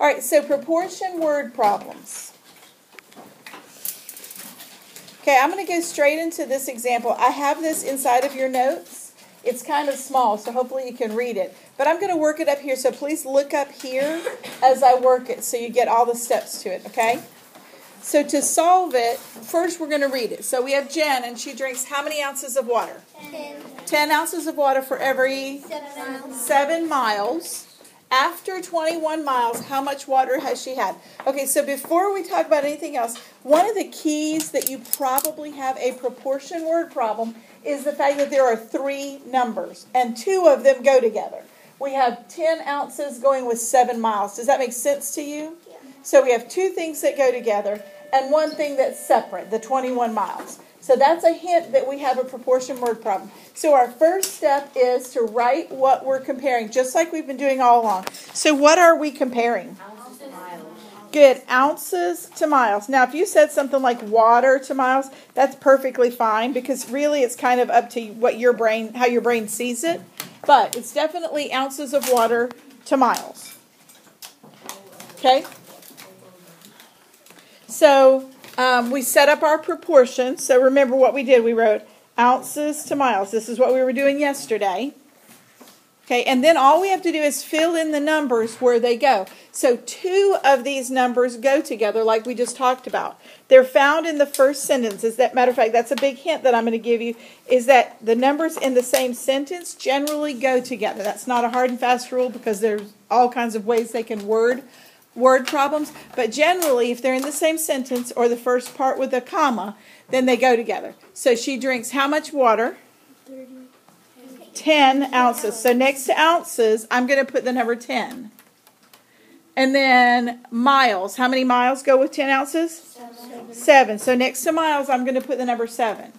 All right, so proportion word problems. Okay, I'm going to go straight into this example. I have this inside of your notes. It's kind of small, so hopefully you can read it. But I'm going to work it up here, so please look up here as I work it so you get all the steps to it, okay? So to solve it, first we're going to read it. So we have Jen, and she drinks how many ounces of water? 10. 10 ounces of water for every 7 miles. After 21 miles, how much water has she had? Okay, so before we talk about anything else, one of the keys that you probably have a proportion word problem is the fact that there are 3 numbers, and 2 of them go together. We have 10 ounces going with 7 miles. Does that make sense to you? Yeah. So we have 2 things that go together, and 1 thing that's separate, the 21 miles. So that's a hint that we have a proportion word problem. So our first step is to write what we're comparing, just like we've been doing all along. So what are we comparing? Ounces to miles. Good, ounces to miles. Now, if you said something like water to miles, that's perfectly fine because really it's kind of up to what how your brain sees it. But it's definitely ounces of water to miles. Okay? So we set up our proportions. So remember what we did. We wrote ounces to miles. This is what we were doing yesterday. Okay, and then all we have to do is fill in the numbers where they go. So 2 of these numbers go together like we just talked about. They're found in the first sentence. As that matter of fact, that's a big hint that I'm going to give you, is that the numbers in the same sentence generally go together. That's not a hard and fast rule because there's all kinds of ways they can word problems. But generally, if they're in the same sentence or the first part with a comma, then they go together. So she drinks how much water? 10 ounces. So next to ounces, I'm going to put the number 10. And then miles. How many miles go with 10 ounces? 7. So next to miles, I'm going to put the number 7.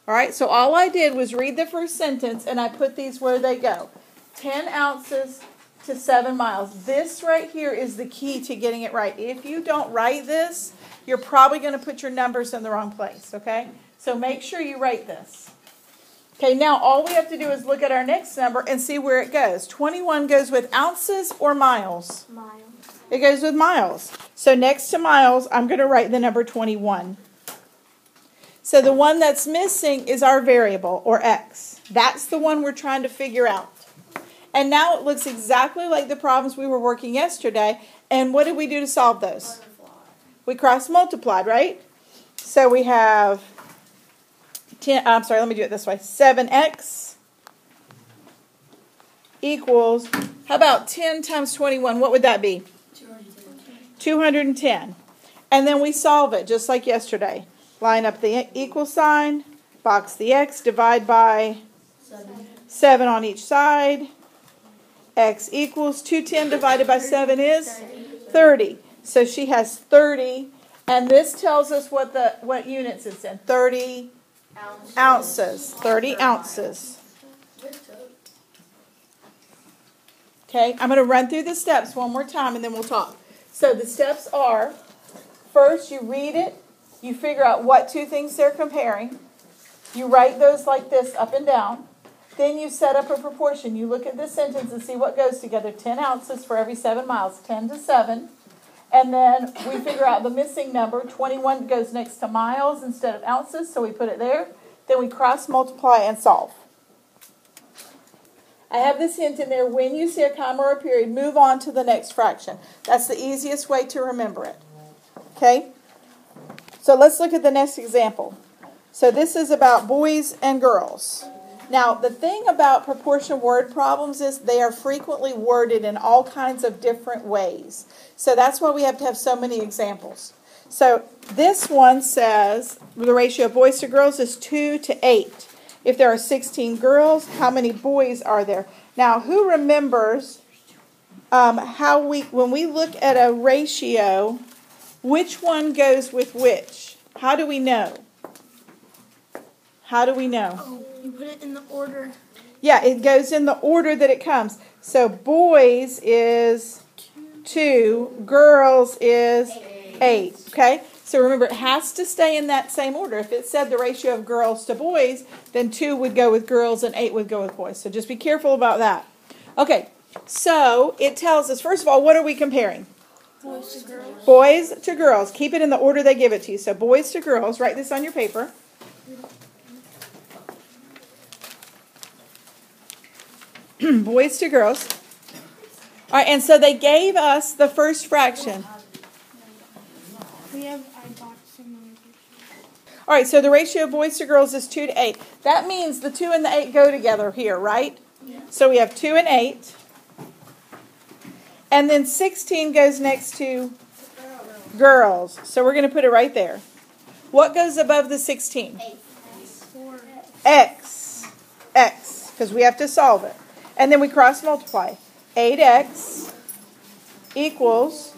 All right, so all I did was read the first sentence, and I put these where they go. 10 ounces to 7 miles. This right here is the key to getting it right. If you don't write this, you're probably going to put your numbers in the wrong place, okay? So make sure you write this. Okay, now all we have to do is look at our next number and see where it goes. 21 goes with ounces or miles? Miles. It goes with miles. So next to miles, I'm going to write the number 21. So the one that's missing is our variable, or x. That's the one we're trying to figure out. And now it looks exactly like the problems we were working yesterday. And what did we do to solve those? We cross-multiplied, right? So we have 7x equals, how about 10 times 21? What would that be? 210. And then we solve it just like yesterday. Line up the equal sign, box the x, divide by 7 on each side. X equals 210 divided by 7 is 30. So she has 30, and this tells us what units it's in. 30 ounces. 30 ounces. Okay, I'm going to run through the steps one more time and then we'll talk. So the steps are, first you read it, you figure out what 2 things they're comparing. You write those like this up and down. Then you set up a proportion. You look at this sentence and see what goes together. 10 ounces for every 7 miles. 10 to 7. And then we figure out the missing number. 21 goes next to miles instead of ounces, so we put it there. Then we cross multiply and solve. I have this hint in there. When you see a comma or a period, move on to the next fraction. That's the easiest way to remember it. Okay? So let's look at the next example. So this is about boys and girls. Now, the thing about proportion word problems is they are frequently worded in all kinds of different ways. So that's why we have to have so many examples. So this one says the ratio of boys to girls is 2 to 8. If there are 16 girls, how many boys are there? Now, who remembers when we look at a ratio, which one goes with which? How do we know? How do we know? Oh, you put it in the order. Yeah, it goes in the order that it comes. So boys is 2, girls is 8. Okay? So remember, it has to stay in that same order. If it said the ratio of girls to boys, then 2 would go with girls and 8 would go with boys. So just be careful about that. Okay, So it tells us, first of all, what are we comparing? Boys to girls. Boys to girls. Keep it in the order they give it to you. So boys to girls. Write this on your paper. Boys to girls. All right, and so they gave us the first fraction. I bought some other All right, so the ratio of boys to girls is 2 to 8. That means the 2 and the 8 go together here, right? Yeah. So we have 2 and 8. And then 16 goes next to girls. So we're going to put it right there. What goes above the 16? X. X, because we have to solve it. And then we cross multiply. 8x equals,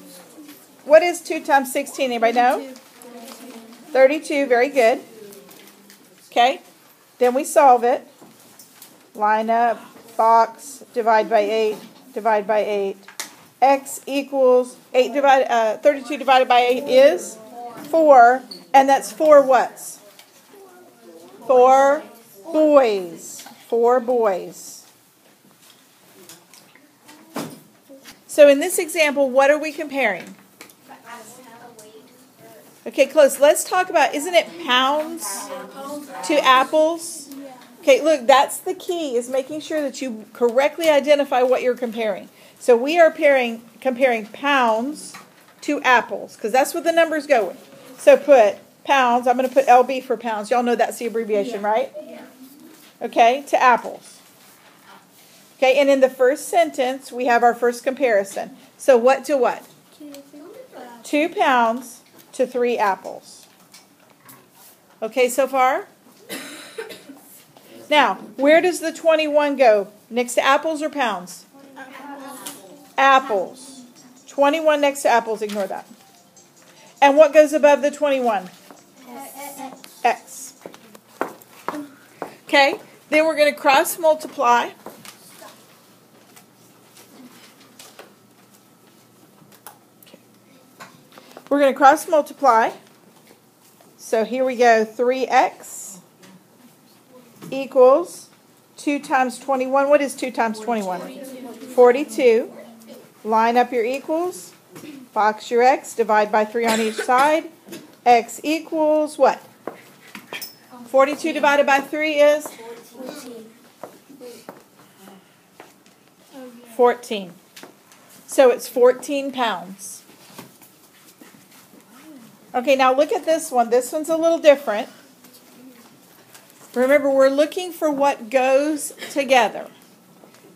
what is 2 times 16? Anybody know? 32, very good. Okay, then we solve it. Line up, box, divide by 8, divide by 8. X equals 32 divided by 8 is 4, and that's 4 whats? 4 boys. 4 boys. So in this example, what are we comparing? Okay, close. Let's talk about, isn't it pounds to apples? Okay, look, that's the key, is making sure that you correctly identify what you're comparing. So we are comparing pounds to apples, because that's what the numbers go with. So put pounds, I'm going to put LB for pounds. Y'all know that's the abbreviation, right? Yeah. Okay, to apples. Okay, and in the first sentence, we have our first comparison. So what to what? 2 pounds to 3 apples. Okay, so far? Now, where does the 21 go? Next to apples or pounds? Apples. 21 next to apples, ignore that. And what goes above the 21? X. Okay, then we're going to cross multiply. We're going to cross multiply. So here we go, 3x equals 2 times 21. What is 2 times 21? 42. Line up your equals. Box your x. Divide by 3 on each side. X equals what? 42 divided by 3 is? 14. So it's 14 pounds. Okay, now look at this one. This one's a little different. Remember, we're looking for what goes together.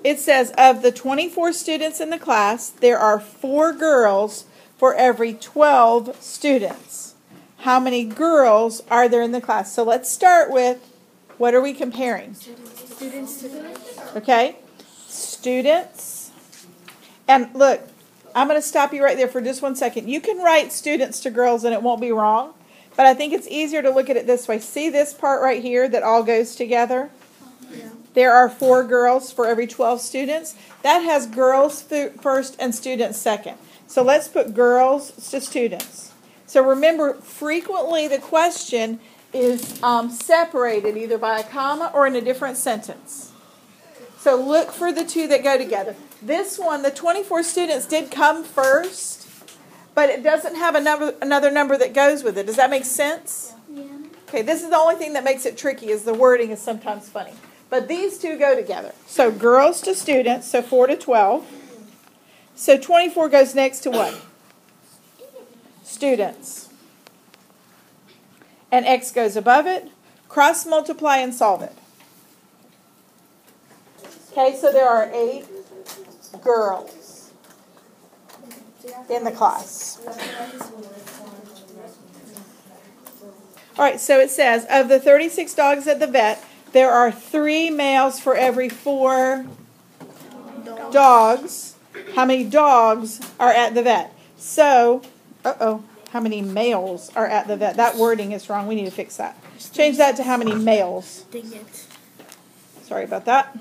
It says, of the 24 students in the class, there are 4 girls for every 12 students. How many girls are there in the class? So let's start with, what are we comparing? Students to girls. Okay? Students. And look, I'm going to stop you right there for just 1 second. You can write students to girls and it won't be wrong. But I think it's easier to look at it this way. See this part right here that all goes together? Yeah. There are 4 girls for every 12 students. That has girls first and students second. So let's put girls to students. So remember, frequently the question is separated either by a comma or in a different sentence. So look for the 2 that go together. This one, the 24 students did come first, but it doesn't have another number that goes with it. Does that make sense? Yeah. Okay, this is the only thing that makes it tricky, is the wording is sometimes funny. But these 2 go together. So girls to students, so 4 to 12. So 24 goes next to what? Students. And X goes above it. Cross multiply and solve it. Okay, so there are 8 girls in the class. All right, so it says, of the 36 dogs at the vet, there are 3 males for every 4 dogs. How many dogs are at the vet? So, how many males are at the vet? That wording is wrong. We need to fix that. Change that to how many males. Dang it. Sorry about that.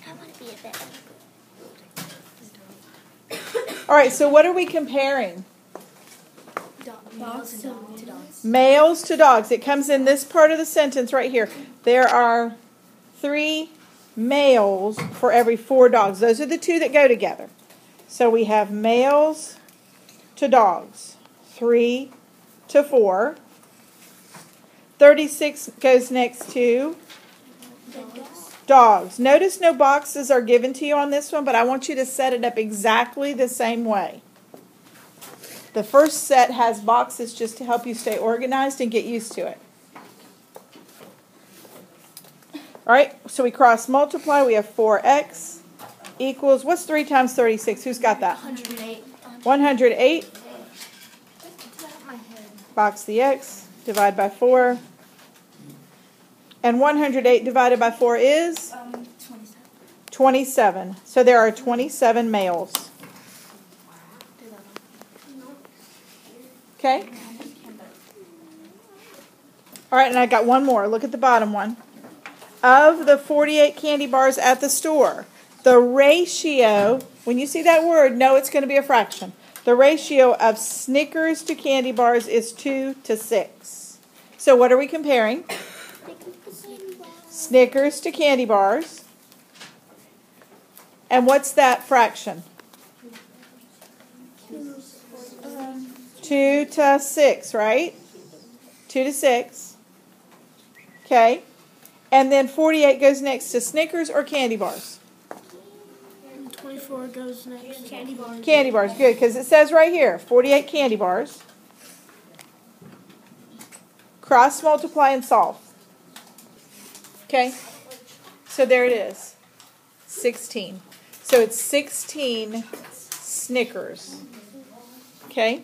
I want to be a vet. All right, so what are we comparing? Dogs to dogs. Males to dogs. It comes in this part of the sentence right here. There are 3 males for every 4 dogs. Those are the two that go together. So we have males to dogs, 3 to 4. 36 goes next to dogs. Notice no boxes are given to you on this one, but I want you to set it up exactly the same way. The first set has boxes just to help you stay organized and get used to it. All right, so we cross multiply. We have 4x equals, what's 3 times 36? Who's got that? 108. 108. My head. Box the x, divide by 4. And 108 divided by 4 is? 27. 27. So there are 27 males. Okay? All right, and I got one more. Look at the bottom one. Of the 48 candy bars at the store, the ratio, when you see that word, know it's going to be a fraction. The ratio of Snickers to candy bars is 2 to 6. So what are we comparing? Snickers to candy bars. And what's that fraction? 2 to 6, right? 2 to 6. Okay. And then 48 goes next to Snickers or candy bars? 24 goes next. Candy bars. Candy bars, good, because it says right here, 48 candy bars. Cross, multiply, and solve. Okay? So there it is. 16. So it's 16 Snickers. Okay?